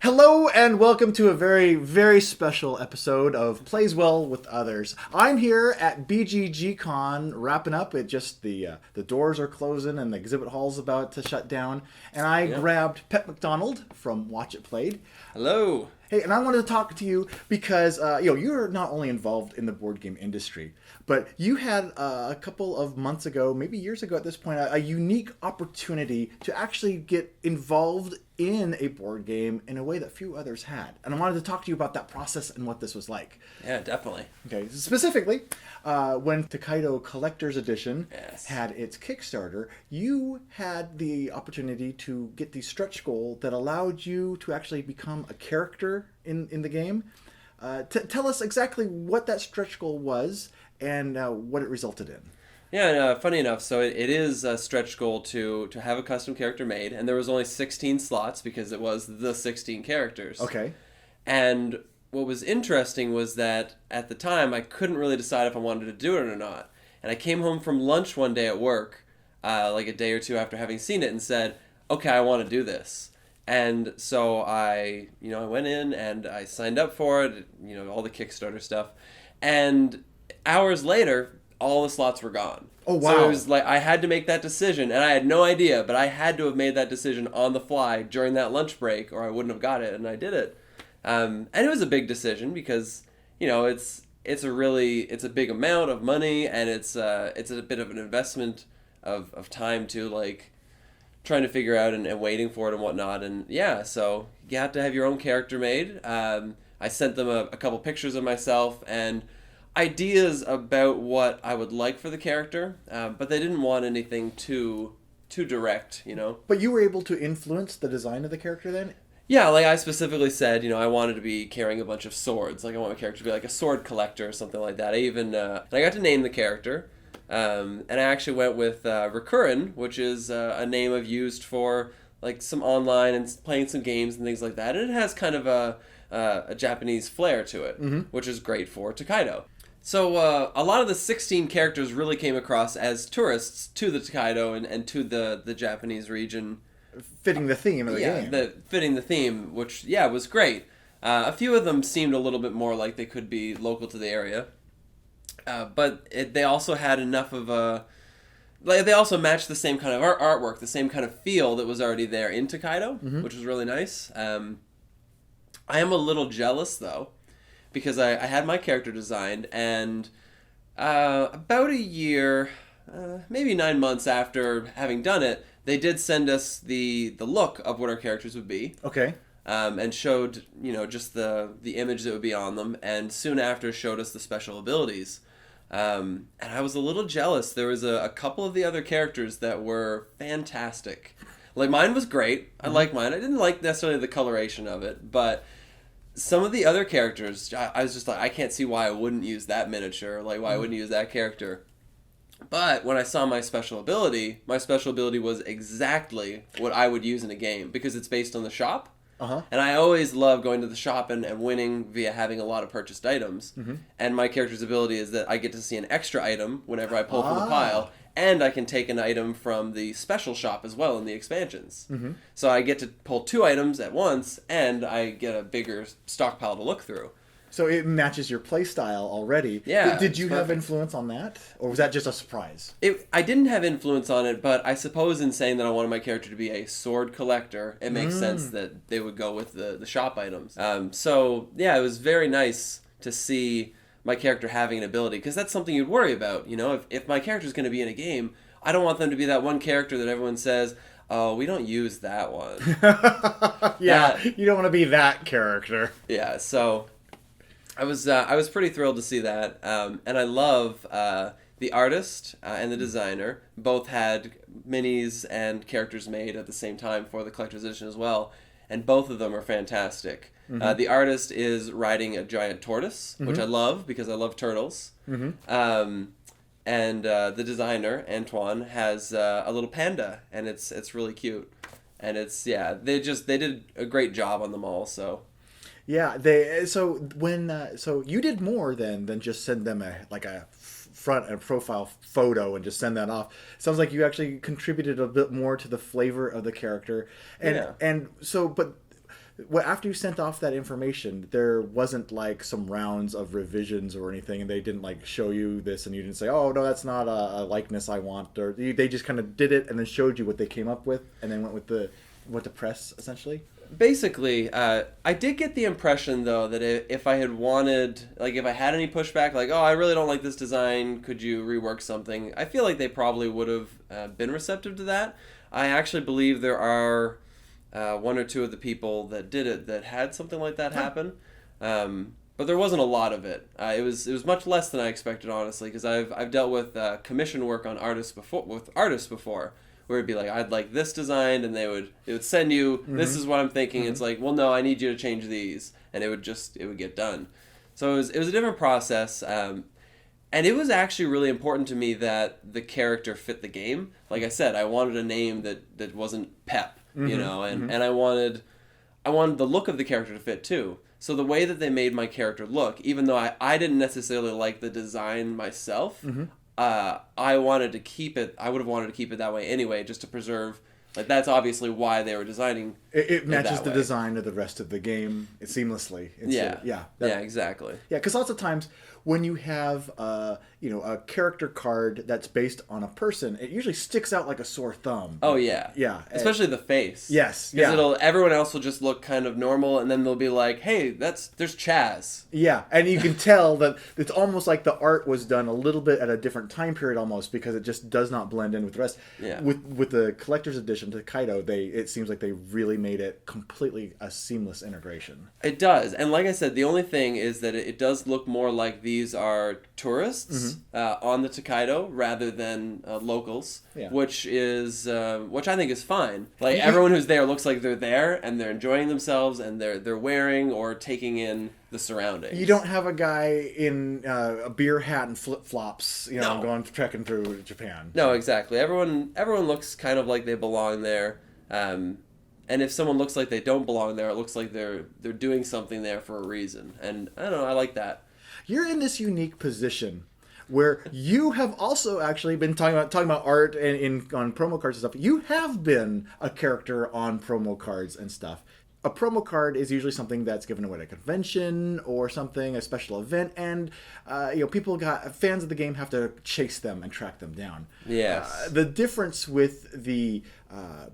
Hello and welcome to a very, very special episode of Plays Well with Others. I'm here at BGG-Con wrapping up. The doors are closing and the exhibit hall's about to shut down. And I grabbed Pep MacDonald from Watch It Played. Hello. Hey, and I wanted to talk to you because you're not only involved in the board game industry, but you had a couple of months ago, maybe years ago at this point, a unique opportunity to actually get involved in a board game in a way that few others had. And I wanted to talk to you about that process and what this was like. Yeah, definitely. Okay, specifically, when Tokaido Collector's Edition had its Kickstarter, you had the opportunity to get the stretch goal that allowed you to actually become a character in the game. Tell us exactly what that stretch goal was and what it resulted in. Yeah, funny enough, so it is a stretch goal to have a custom character made, and there was only 16 slots because it was the 16 characters. Okay. And what was interesting was that at the time I couldn't really decide if I wanted to do it or not. And I came home from lunch one day at work, like a day or two after having seen it, and said, okay, I want to do this. And so I went in and I signed up for it, all the Kickstarter stuff. And hours later, all the slots were gone. Oh, wow. So it was like I had to make that decision, and I had no idea, but I had to have made that decision on the fly during that lunch break, or I wouldn't have got it, and I did it. And it was a big decision because, it's a big amount of money, and it's a bit of an investment of time too, like trying to figure out and waiting for it and whatnot. And yeah, so you have to have your own character made. I sent them a couple pictures of myself and ideas about what I would like for the character, but they didn't want anything too direct, But you were able to influence the design of the character then? Yeah, like I specifically said, I wanted to be carrying a bunch of swords. Like I want my character to be like a sword collector or something like that. I got to name the character, and I actually went with Recurrin, which is a name I've used for like some online and playing some games and things like that. And it has kind of a Japanese flair to it, which is great for Tokaido. So a lot of the 16 characters really came across as tourists to the Tokaido and to the Japanese region. Fitting the theme of the game. Fitting the theme, which, was great. A few of them seemed a little bit more like they could be local to the area. But they also had enough of a... they also matched the same kind of artwork, the same kind of feel that was already there in Tokaido, which was really nice. I am a little jealous, though, because I had my character designed, and about a year, maybe 9 months after having done it, they did send us the look of what our characters would be. Okay. And showed, just the image that would be on them, and soon after showed us the special abilities. And I was a little jealous. There was a couple of the other characters that were fantastic. Like, mine was great. I like mine. I didn't like necessarily the coloration of it, but some of the other characters, I was just like, I can't see why I wouldn't use that miniature, like why I wouldn't use that character. But when I saw my special ability was exactly what I would use in a game, because it's based on the shop. And I always love going to the shop and winning via having a lot of purchased items. And my character's ability is that I get to see an extra item whenever I pull from the pile, and I can take an item from the special shop as well in the expansions. So I get to pull 2 items at once, and I get a bigger stockpile to look through. So it matches your play style already. Yeah. Did you have influence on that? Or was that just a surprise? I didn't have influence on it, but I suppose in saying that I wanted my character to be a sword collector, it makes sense that they would go with the shop items. So, yeah, it was very nice to see my character having an ability, because that's something you'd worry about. If my character's going to be in a game, I don't want them to be that one character that everyone says, oh, we don't use that one. You don't want to be that character. Yeah, so I was pretty thrilled to see that, and I love the artist and the designer. Both had minis and characters made at the same time for the collector's edition as well, and both of them are fantastic. The artist is riding a giant tortoise, which I love because I love turtles. And the designer, Antoine, has a little panda, and it's really cute. And they did a great job on them all, so... Yeah, so you did more than just send them a front and profile photo and just send that off. Sounds like you actually contributed a bit more to the flavor of the character, and so after you sent off that information, there wasn't like some rounds of revisions or anything, and they didn't like show you this, and you didn't say, "Oh no, that's not a likeness I want," or they just kind of did it and then showed you what they came up with, and then went with the press essentially. Basically, I did get the impression though that if I had wanted, like, if I had any pushback, like, oh, I really don't like this design, could you rework something? I feel like they probably would have been receptive to that. I actually believe there are one or two of the people that did it that had something like that happen, but there wasn't a lot of it. It was much less than I expected, honestly, because I've dealt with commission work on artists before. Where it'd be like, I'd like this designed, and they would send you, this is what I'm thinking. It's like, well, no, I need you to change these, and it would get done. So it was a different process, and it was actually really important to me that the character fit the game. Like I said, I wanted a name that wasn't Pep, you know, and I wanted the look of the character to fit too. So the way that they made my character look, even though I didn't necessarily like the design myself, I wanted to keep it. I would have wanted to keep it that way anyway, just to preserve. Like, that's obviously why they were designing. It matches the design of the rest of the game seamlessly. Yeah, exactly. Yeah, because lots of times when you have a character card that's based on a person, it usually sticks out like a sore thumb. Oh yeah, especially the face. Yes, because everyone else will just look kind of normal, and then they'll be like, "Hey, there's Chaz." Yeah, and you can tell that it's almost like the art was done a little bit at a different time period, almost, because it just does not blend in with the rest. Yeah. With the collector's edition to Tokaido, it seems like they really made it completely a seamless integration. It does, and like I said, the only thing is that it does look more like these are tourists on the Tokaido rather than locals, which I think is fine. Like, everyone who's there looks like they're there and they're enjoying themselves and they're wearing or taking in the surroundings. You don't have a guy in a beer hat and flip flops, going trekking through Japan. No, exactly. Everyone looks kind of like they belong there. And if someone looks like they don't belong there, it looks like they're doing something there for a reason. And I don't know, I like that. You're in this unique position where you have also actually been talking about art and on promo cards and stuff. You have been a character on promo cards and stuff. A promo card is usually something that's given away at a convention or something, a special event, and fans of the game have to chase them and track them down. Yes. The difference with the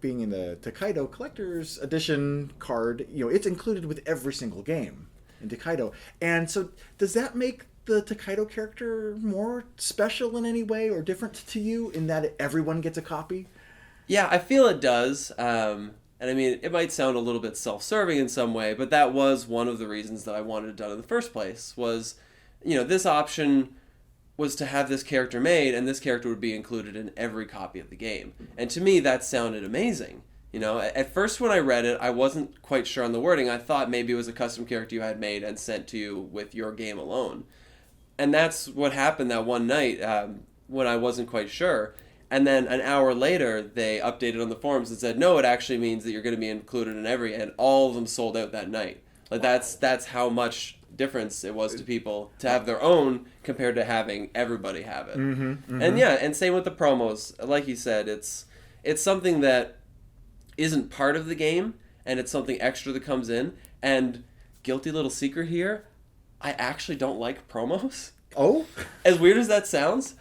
being in the Tokaido Collector's Edition card, it's included with every single game in Tokaido, and so does that make the Tokaido character more special in any way or different to you in that everyone gets a copy? Yeah, I feel it does. And I mean, it might sound a little bit self-serving in some way, but that was one of the reasons that I wanted it done in the first place, was, this option was to have this character made, and this character would be included in every copy of the game. And to me, that sounded amazing. At first when I read it, I wasn't quite sure on the wording. I thought maybe it was a custom character you had made and sent to you with your game alone. And that's what happened that one night when I wasn't quite sure. And then an hour later, they updated on the forums and said, no, it actually means that you're going to be included in every, and all of them sold out that night. Like, that's how much difference it was to people to have their own compared to having everybody have it. And same with the promos. Like you said, it's something that isn't part of the game, and it's something extra that comes in. And guilty little secret here, I actually don't like promos. Oh? As weird as that sounds,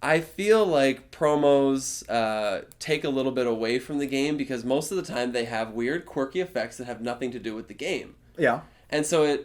I feel like promos take a little bit away from the game, because most of the time they have weird, quirky effects that have nothing to do with the game. Yeah. And so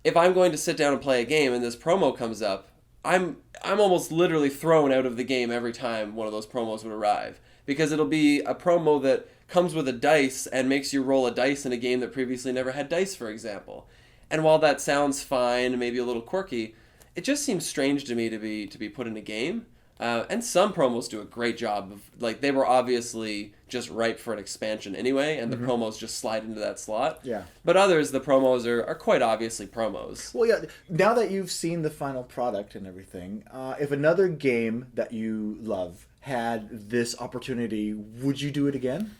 if I'm going to sit down and play a game and this promo comes up, I'm almost literally thrown out of the game every time one of those promos would arrive, because it'll be a promo that comes with a dice and makes you roll a dice in a game that previously never had dice, for example. And while that sounds fine, maybe a little quirky, it just seems strange to me to be put in a game. And some promos do a great job of, like, they were obviously just ripe for an expansion anyway, and the promos just slide into that slot. Yeah. But others, the promos are quite obviously promos. Well, yeah, now that you've seen the final product and everything, if another game that you love had this opportunity, would you do it again?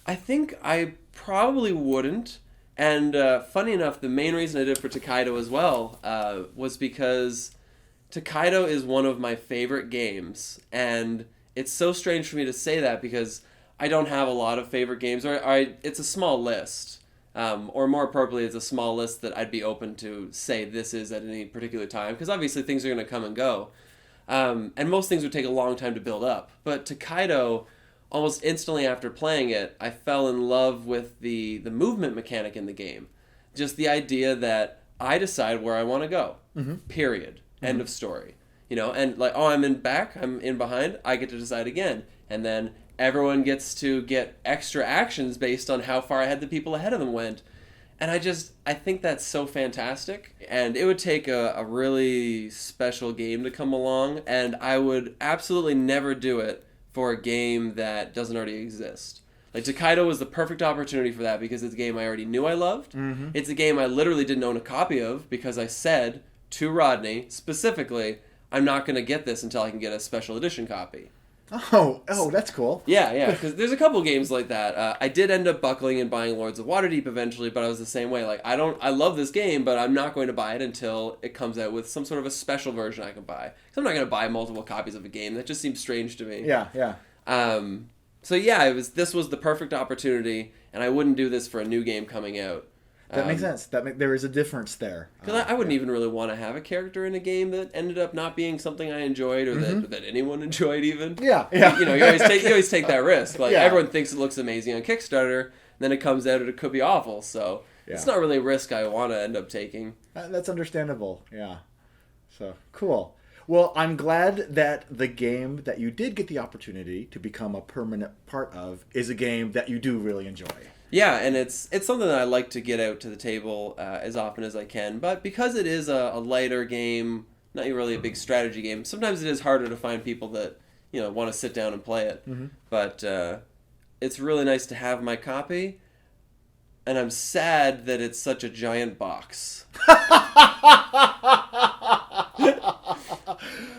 I think I probably wouldn't. And funny enough, the main reason I did it for Tokaido as well was because Tokaido is one of my favorite games, and it's so strange for me to say that because I don't have a lot of favorite games, or it's a small list. or more appropriately, it's a small list that I'd be open to say this is at any particular time, because obviously things are going to come and go. And most things would take a long time to build up. But Tokaido, almost instantly after playing it, I fell in love with the movement mechanic in the game. Just the idea that I decide where I want to go. Period. End of story. You know, and like, oh, I'm in back, I'm in behind, I get to decide again. And then everyone gets to get extra actions based on how far ahead the people ahead of them went. And I think that's so fantastic. And it would take a really special game to come along, and I would absolutely never do it for a game that doesn't already exist. Like, Tokaido was the perfect opportunity for that, because it's a game I already knew I loved. It's a game I literally didn't own a copy of, because I said to Rodney, specifically, I'm not going to get this until I can get a special edition copy. Oh, that's cool. Yeah, because there's a couple games like that. I did end up buckling and buying Lords of Waterdeep eventually, but I was the same way. Like, I love this game, but I'm not going to buy it until it comes out with some sort of a special version I can buy. Because I'm not going to buy multiple copies of a game. That just seems strange to me. Yeah. So yeah, this was the perfect opportunity, and I wouldn't do this for a new game coming out. That makes sense. There is a difference there. Because I wouldn't even really want to have a character in a game that ended up not being something I enjoyed, or that anyone enjoyed even. Yeah. You know, you always take that risk. Like, everyone thinks it looks amazing on Kickstarter, then it comes out and it could be awful. So it's not really a risk I want to end up taking. That's understandable. Yeah. So cool. Well, I'm glad that the game that you did get the opportunity to become a permanent part of is a game that you do really enjoy. Yeah, and it's something that I like to get out to the table as often as I can. But because it is a lighter game, not really a big strategy game, sometimes it is harder to find people that, you know, want to sit down and play it. But it's really nice to have my copy, and I'm sad that it's such a giant box.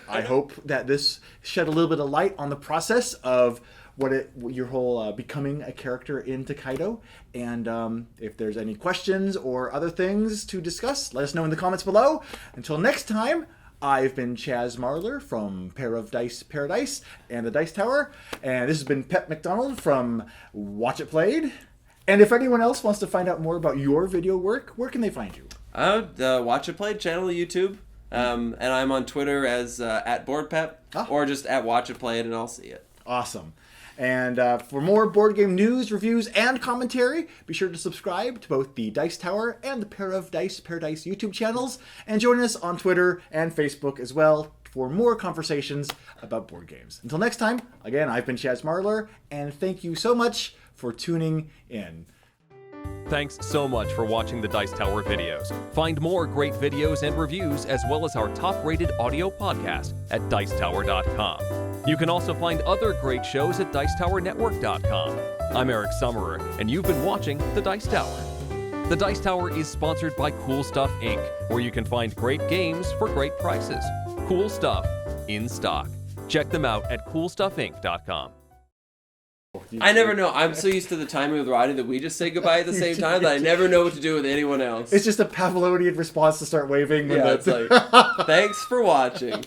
I hope that this shed a little bit of light on the process of your whole becoming a character in Tokaido. And if there's any questions or other things to discuss, let us know in the comments below. Until next time, I've been Chaz Marler from Pair of Dice Paradise and the Dice Tower. And this has been Pep MacDonald from Watch It Played. And if anyone else wants to find out more about your video work, where can they find you? The Watch It Played channel, YouTube. And I'm on Twitter as @BoardPep, or just @WatchItPlayed, and I'll see it. Awesome. And for more board game news, reviews, and commentary, be sure to subscribe to both the Dice Tower and the Pair of Dice Paradise YouTube channels, and join us on Twitter and Facebook as well for more conversations about board games. Until next time, again, I've been Chaz Marler, and thank you so much for tuning in. Thanks so much for watching the Dice Tower videos. Find more great videos and reviews, as well as our top-rated audio podcast at Dicetower.com. You can also find other great shows at Dicetowernetwork.com. I'm Eric Summerer, and you've been watching The Dice Tower. The Dice Tower is sponsored by Cool Stuff Inc., where you can find great games for great prices. Cool stuff in stock. Check them out at CoolStuffInc.com. I never know. I'm so used to the timing with Rodney that we just say goodbye at the same time that I never know what to do with anyone else. It's just a Pavlovian response to start waving. It's like, thanks for watching.